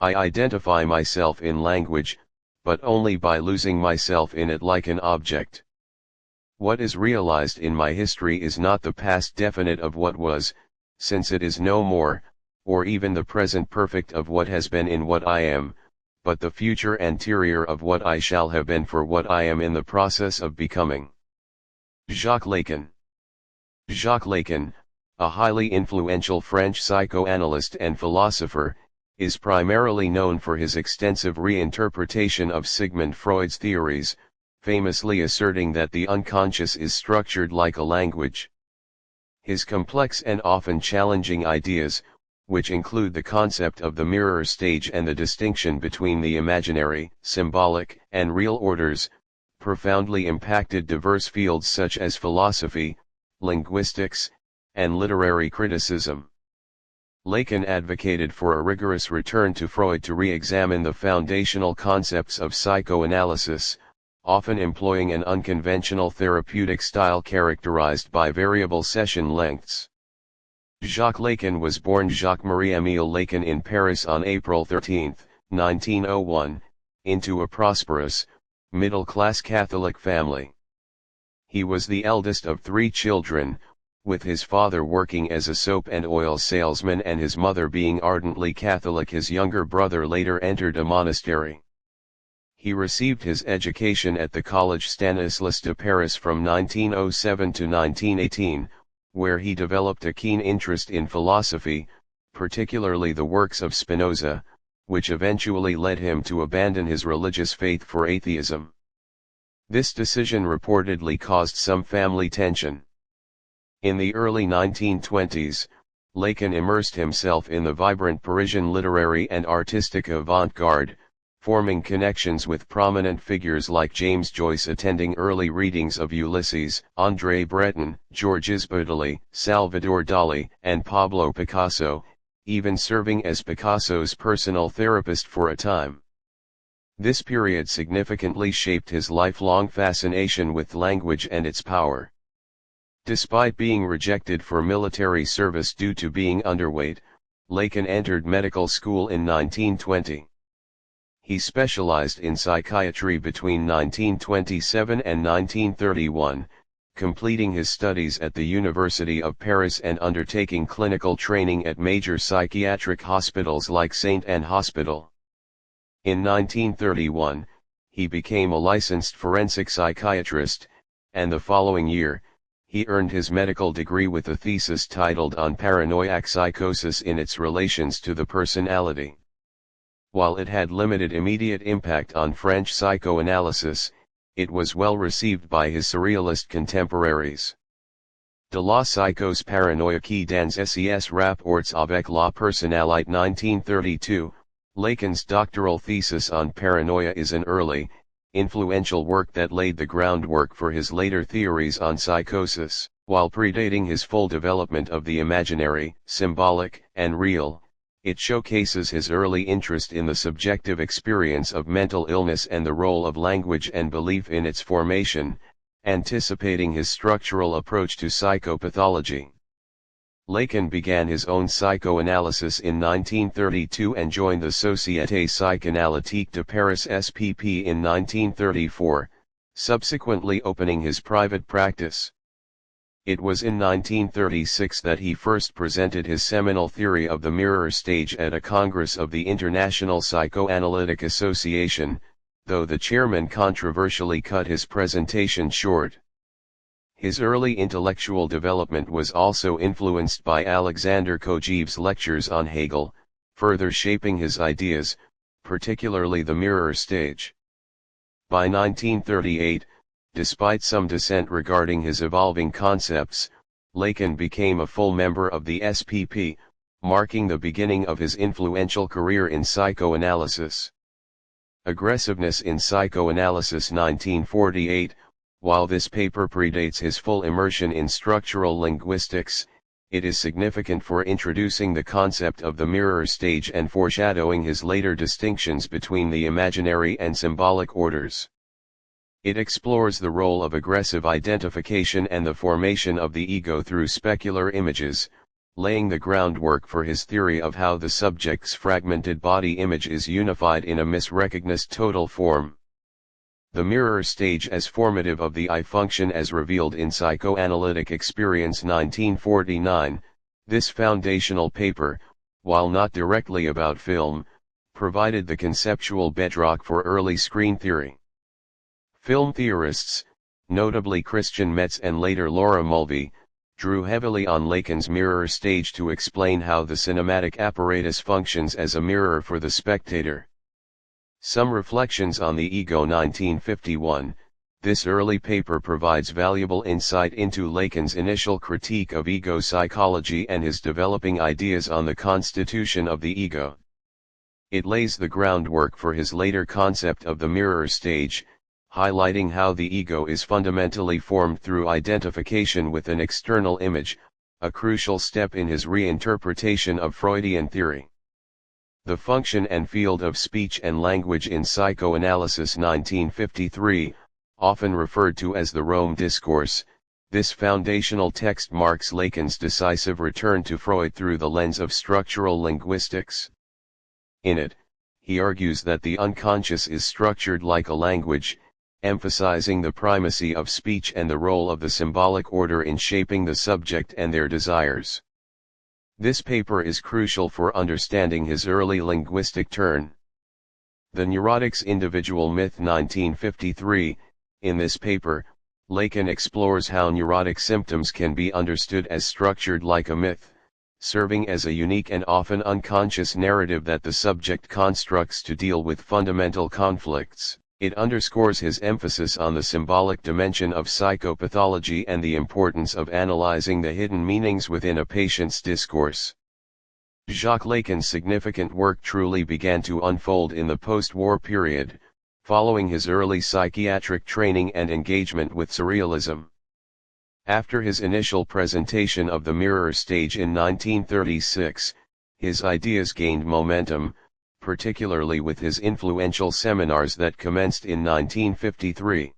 I identify myself in language, but only by losing myself in it like an object. What is realized in my history is not the past definite of what was, since it is no more, or even the present perfect of what has been in what I am, but the future anterior of what I shall have been for what I am in the process of becoming. Jacques Lacan. Jacques Lacan, a highly influential French psychoanalyst and philosopher, is primarily known for his extensive reinterpretation of Sigmund Freud's theories, famously asserting that the unconscious is structured like a language. His complex and often challenging ideas, which include the concept of the mirror stage and the distinction between the imaginary, symbolic, and real orders, profoundly impacted diverse fields such as philosophy, linguistics, and literary criticism. Lacan advocated for a rigorous return to Freud to re-examine the foundational concepts of psychoanalysis, often employing an unconventional therapeutic style characterized by variable session lengths. Jacques Lacan was born Jacques-Marie-Émile Lacan in Paris on April 13, 1901, into a prosperous, middle-class Catholic family. He was the eldest of 3 children, with his father working as a soap and oil salesman and his mother being ardently Catholic. His younger brother later entered a monastery. He received his education at the Collège Stanislas de Paris from 1907 to 1918, where he developed a keen interest in philosophy, particularly the works of Spinoza, which eventually led him to abandon his religious faith for atheism. This decision reportedly caused some family tension. In the early 1920s, Lacan immersed himself in the vibrant Parisian literary and artistic avant-garde, forming connections with prominent figures like James Joyce, attending early readings of Ulysses, André Breton, Georges Bataille, Salvador Dali, and Pablo Picasso, even serving as Picasso's personal therapist for a time. This period significantly shaped his lifelong fascination with language and its power. Despite being rejected for military service due to being underweight, Lacan entered medical school in 1920. He specialized in psychiatry between 1927 and 1931, completing his studies at the University of Paris and undertaking clinical training at major psychiatric hospitals like Saint Anne Hospital. In 1931, he became a licensed forensic psychiatrist, and the following year, he earned his medical degree with a thesis titled On Paranoiac Psychosis in its Relations to the Personality. While it had limited immediate impact on French psychoanalysis, it was well received by his surrealist contemporaries. De la psychose paranoïaque dans ses rapports avec la personnalité 1932, Lacan's doctoral thesis on paranoia is an early, influential work that laid the groundwork for his later theories on psychosis. While predating his full development of the imaginary, symbolic, and real, it showcases his early interest in the subjective experience of mental illness and the role of language and belief in its formation, anticipating his structural approach to psychopathology. Lacan began his own psychoanalysis in 1932 and joined the Société Psychanalytique de Paris SPP in 1934, subsequently opening his private practice. It was in 1936 that he first presented his seminal theory of the mirror stage at a congress of the International Psychoanalytic Association, though the chairman controversially cut his presentation short. His early intellectual development was also influenced by Alexander Kojeev's lectures on Hegel, further shaping his ideas, particularly the mirror stage. By 1938, despite some dissent regarding his evolving concepts, Lacan became a full member of the SPP, marking the beginning of his influential career in psychoanalysis. Aggressiveness in Psychoanalysis 1948. While this paper predates his full immersion in structural linguistics, it is significant for introducing the concept of the mirror stage and foreshadowing his later distinctions between the imaginary and symbolic orders. It explores the role of aggressive identification and the formation of the ego through specular images, laying the groundwork for his theory of how the subject's fragmented body image is unified in a misrecognized total form. The mirror stage as formative of the I function as revealed in Psychoanalytic Experience 1949, this foundational paper, while not directly about film, provided the conceptual bedrock for early screen theory. Film theorists, notably Christian Metz and later Laura Mulvey, drew heavily on Lacan's mirror stage to explain how the cinematic apparatus functions as a mirror for the spectator. Some reflections on the ego 1951, this early paper provides valuable insight into Lacan's initial critique of ego psychology and his developing ideas on the constitution of the ego. It lays the groundwork for his later concept of the mirror stage, highlighting how the ego is fundamentally formed through identification with an external image, a crucial step in his reinterpretation of Freudian theory. The Function and Field of Speech and Language in Psychoanalysis 1953, often referred to as the Rome Discourse, this foundational text marks Lacan's decisive return to Freud through the lens of structural linguistics. In it, he argues that the unconscious is structured like a language, emphasizing the primacy of speech and the role of the symbolic order in shaping the subject and their desires. This paper is crucial for understanding his early linguistic turn. The Neurotic's Individual Myth 1953, in this paper, Lacan explores how neurotic symptoms can be understood as structured like a myth, serving as a unique and often unconscious narrative that the subject constructs to deal with fundamental conflicts. It underscores his emphasis on the symbolic dimension of psychopathology and the importance of analyzing the hidden meanings within a patient's discourse. Jacques Lacan's significant work truly began to unfold in the post-war period, following his early psychiatric training and engagement with surrealism. After his initial presentation of the mirror stage in 1936, his ideas gained momentum, particularly with his influential seminars that commenced in 1953.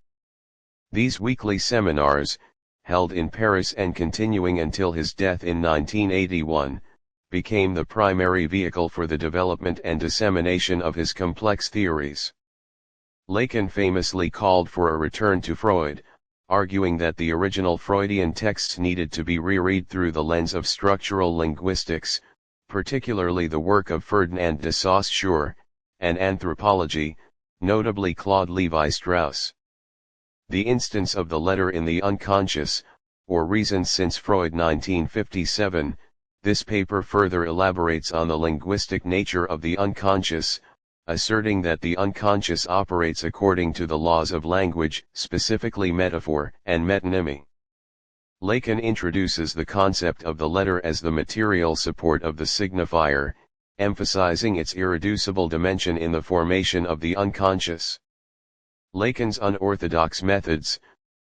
These weekly seminars, held in Paris and continuing until his death in 1981, became the primary vehicle for the development and dissemination of his complex theories. Lacan famously called for a return to Freud, arguing that the original Freudian texts needed to be reread through the lens of structural linguistics, particularly the work of Ferdinand de Saussure, and anthropology, notably Claude Lévi-Strauss. The instance of the letter in the unconscious, or Reasons since Freud 1957, this paper further elaborates on the linguistic nature of the unconscious, asserting that the unconscious operates according to the laws of language, specifically metaphor and metonymy. Lacan introduces the concept of the letter as the material support of the signifier, emphasizing its irreducible dimension in the formation of the unconscious. Lacan's unorthodox methods,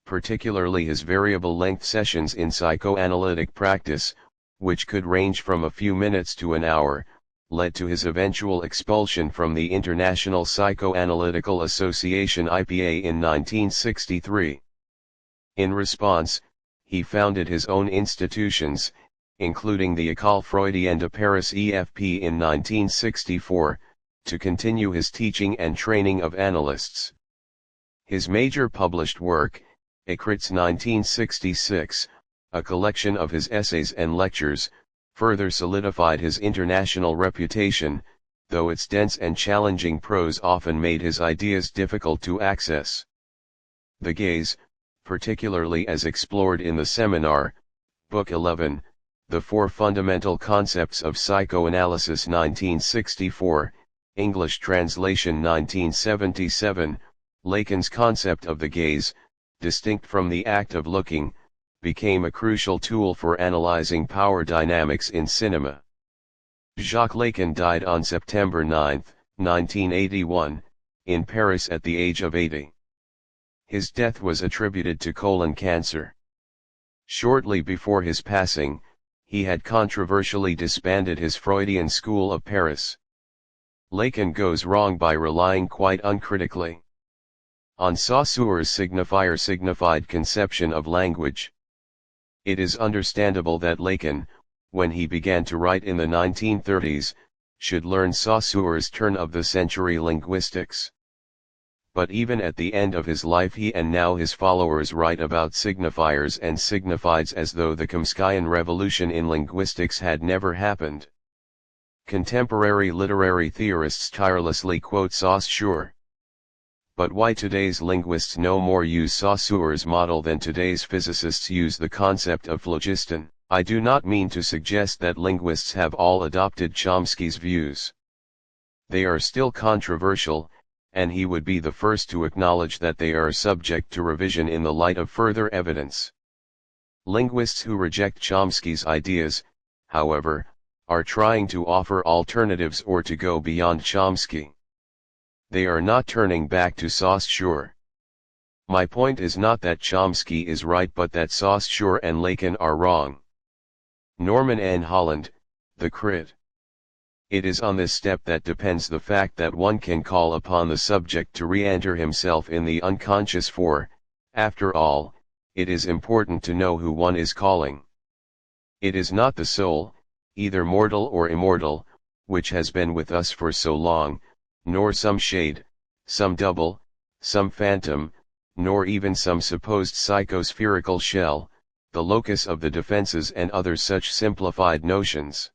particularly his variable-length sessions in psychoanalytic practice, which could range from a few minutes to an hour, led to his eventual expulsion from the International Psychoanalytical Association (IPA) in 1963. In response, he founded his own institutions, including the École Freudienne de Paris (EFP) in 1964, to continue his teaching and training of analysts. His major published work, Écrits 1966, a collection of his essays and lectures, further solidified his international reputation, though its dense and challenging prose often made his ideas difficult to access. The gaze, particularly as explored in the seminar, Book 11, The Four Fundamental Concepts of Psychoanalysis 1964, English translation 1977, Lacan's concept of the gaze, distinct from the act of looking, became a crucial tool for analyzing power dynamics in cinema. Jacques Lacan died on September 9, 1981, in Paris at the age of 80. His death was attributed to colon cancer. Shortly before his passing, he had controversially disbanded his Freudian school of Paris. Lacan goes wrong by relying quite uncritically on Saussure's signifier-signified conception of language. It is understandable that Lacan, when he began to write in the 1930s, should learn Saussure's turn-of-the-century linguistics. But even at the end of his life he and now his followers write about signifiers and signifieds as though the Chomskyan revolution in linguistics had never happened. Contemporary literary theorists tirelessly quote Saussure. But why today's linguists no more use Saussure's model than today's physicists use the concept of phlogiston? I do not mean to suggest that linguists have all adopted Chomsky's views. They are still controversial, and he would be the first to acknowledge that they are subject to revision in the light of further evidence. Linguists who reject Chomsky's ideas, however, are trying to offer alternatives or to go beyond Chomsky. They are not turning back to Saussure. My point is not that Chomsky is right but that Saussure and Lacan are wrong. Norman N. Holland, The Crit. It is on this step that depends the fact that one can call upon the subject to re-enter himself in the unconscious for, after all, it is important to know who one is calling. It is not the soul, either mortal or immortal, which has been with us for so long, nor some shade, some double, some phantom, nor even some supposed psychospherical shell, the locus of the defenses and other such simplified notions.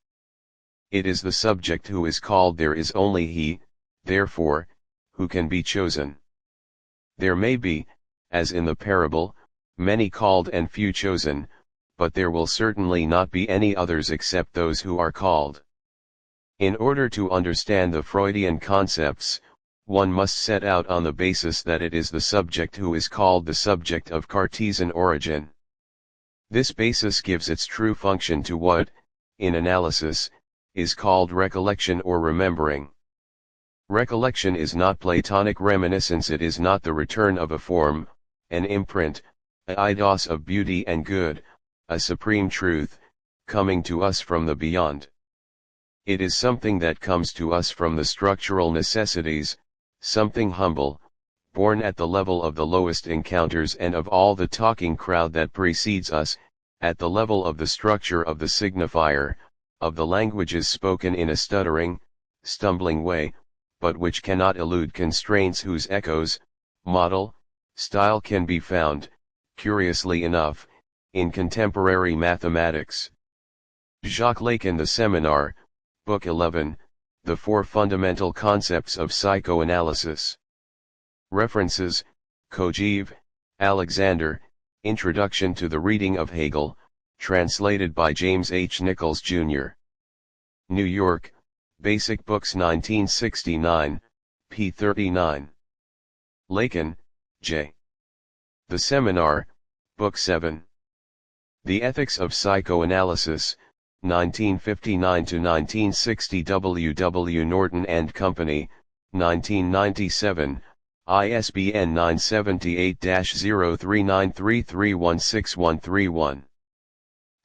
It is the subject who is called. There is only he, therefore, who can be chosen. There may be, as in the parable, many called and few chosen, but there will certainly not be any others except those who are called. In order to understand the Freudian concepts, one must set out on the basis that it is the subject who is called, the subject of Cartesian origin. This basis gives its true function to what, in analysis, is called recollection or remembering. Recollection is not Platonic reminiscence, it is not the return of a form, an imprint, a eidos of beauty and good, a supreme truth, coming to us from the beyond. It is something that comes to us from the structural necessities, something humble, born at the level of the lowest encounters and of all the talking crowd that precedes us, at the level of the structure of the signifier, of the languages spoken in a stuttering, stumbling way, but which cannot elude constraints whose echoes, model, style can be found, curiously enough, in contemporary mathematics. Jacques Lacan, The Seminar, Book 11, The Four Fundamental Concepts of Psychoanalysis. References: Kojève, Alexander, Introduction to the Reading of Hegel, translated by James H. Nichols, Jr. New York, Basic Books 1969, p. 39. Lacan, J. The Seminar, Book 7. The Ethics of Psychoanalysis, 1959-1960. W. W. Norton and Company, 1997, ISBN 978-0393316131.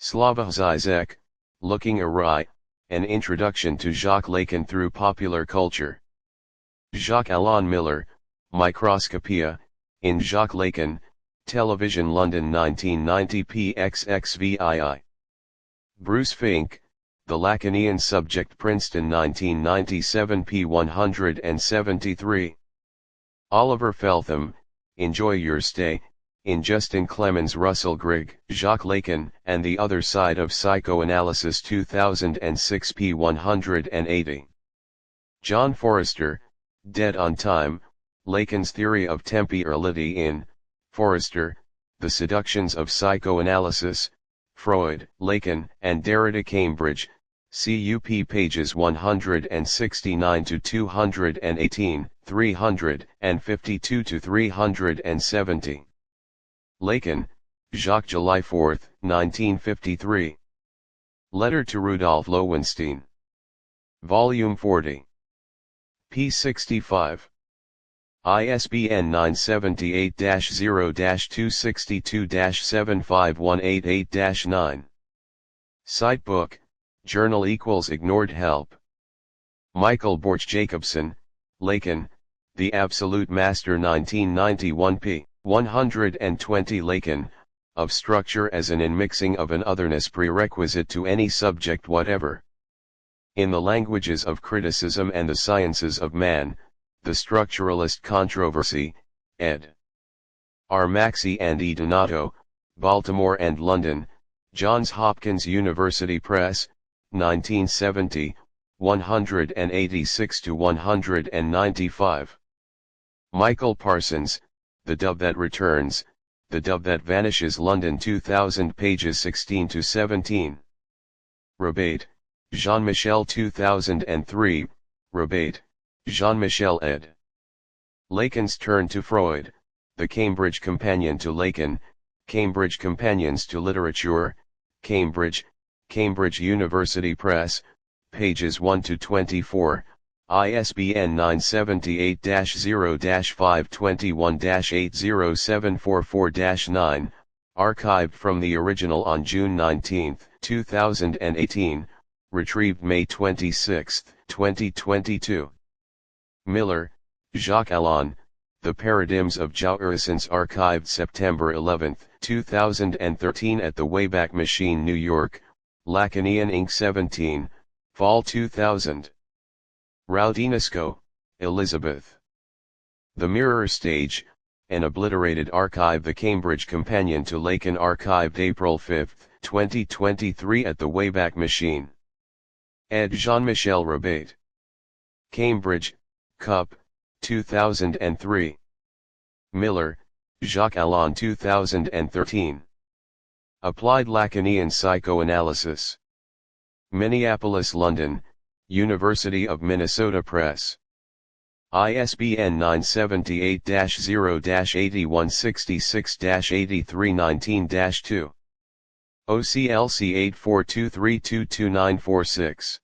Slavoj Žižek, Looking Awry, An Introduction to Jacques Lacan Through Popular Culture. Jacques Alain Miller, Microscopia, in Jacques Lacan, Television London 1990 pxxvii. Bruce Fink, The Lacanian Subject Princeton 1997 p. 173. Oliver Feltham, Enjoy Your Stay, in Justin Clemens Russell Grigg, Jacques Lacan and the Other Side of Psychoanalysis 2006 p. 180. John Forrester, Dead on Time, Lacan's Theory of Temporality in, Forrester, The Seductions of Psychoanalysis, Freud, Lacan and Derrida, Cambridge, CUP pages 169-218, 352-370. Lacan, Jacques, July 4, 1953. Letter to Rudolf Lowenstein. Volume 40. p. 65. ISBN 978-0-262-75188-9. Citebook, Journal Ignored Help. Michael Borch Jacobson, Lacan, The Absolute Master 1991 p. 120. Lacan, of structure as an inmixing of an otherness prerequisite to any subject whatever. In the languages of criticism and the sciences of man, the structuralist controversy, ed. R. Maxey and E. Donato, Baltimore and London, Johns Hopkins University Press, 1970, 186-195. Michael Parsons, The Dove That Returns, The Dove That Vanishes, London 2000, pages 16-17. Rebate, Jean-Michel 2003, Rebate, Jean-Michel ed. Lacan's Turn to Freud, The Cambridge Companion to Lacan, Cambridge Companions to Literature, Cambridge, Cambridge University Press, pages 1-24, ISBN 978-0-521-80744-9, archived from the original on June 19, 2018, retrieved May 26, 2022. Miller, Jacques Alain, The Paradigms of Jouissance, archived September 11, 2013 at the Wayback Machine, New York, Lacanian Inc. 17, Fall 2000. Raudinesco, Elizabeth. The Mirror Stage, an obliterated archive. The Cambridge Companion to Lacan, archived April 5, 2023 at the Wayback Machine. Ed. Jean-Michel Rebate. Cambridge, Cup, 2003. Miller, Jacques Alain 2013. Applied Lacanian Psychoanalysis. Minneapolis, London, University of Minnesota Press. ISBN 978-0-8166-8319-2. OCLC 8423222946.